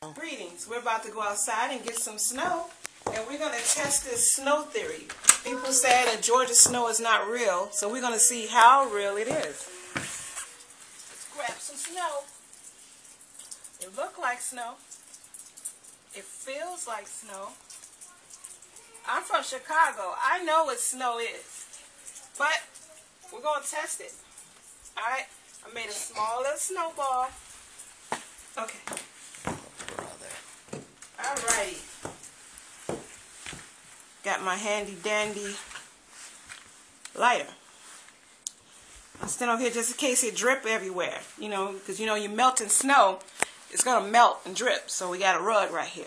Greetings. We're about to go outside and get some snow, and we're going to test this snow theory. People say that Georgia snow is not real, so we're going to see how real it is. Let's grab some snow. It looks like snow. It feels like snow. I'm from Chicago. I know what snow is, but we're going to test it. Alright, I made a small little snowball. Okay. Alrighty. Got my handy dandy lighter. I'm standing over here just in case it drip everywhere. You know, because you know you're melting snow, it's going to melt and drip. So we got a rug right here.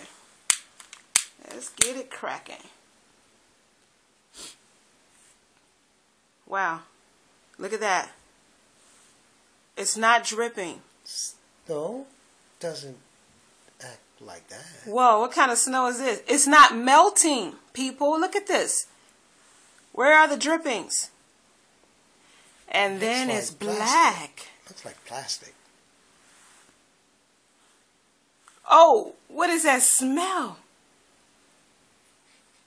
Let's get it cracking. Wow. Look at that. It's not dripping. Snow doesn't act like that. Whoa, what kind of snow is this? It's not melting, people. Look at this. Where are the drippings? And then it's black. Looks like plastic. Oh, what is that smell?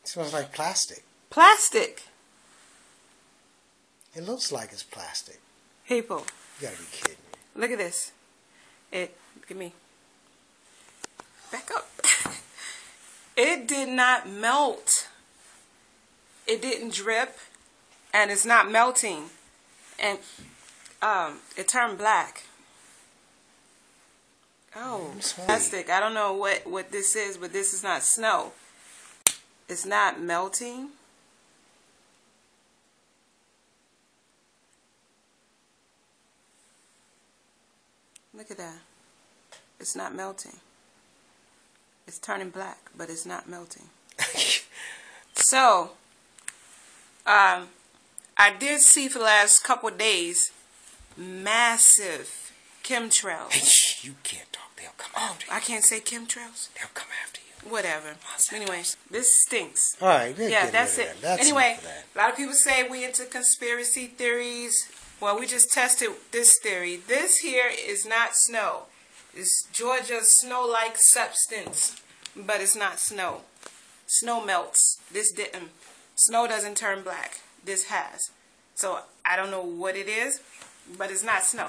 It smells like plastic. Plastic. It looks like it's plastic. People. You gotta be kidding me. Look at this. Look at me. Back up. It did not melt. It didn't drip. And it's not melting. And it turned black. Oh, plastic. I don't know what this is, but this is not snow. It's not melting. Look at that. It's not melting. It's turning black, but it's not melting. So, I did see for the last couple of days massive chemtrails. You can't talk. They'll come after you. I can't say chemtrails? They'll come after you. Whatever. Anyway, this stinks. All right. Yeah, that's it. Anyway, that. a lot of people say we into conspiracy theories. Well, we just tested this theory. This here is not snow. It's Georgia's snow-like substance, but it's not snow. Snow melts. This didn't. Snow doesn't turn black. This has. So I don't know what it is, but it's not snow.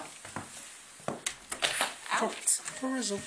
Out. Tourism.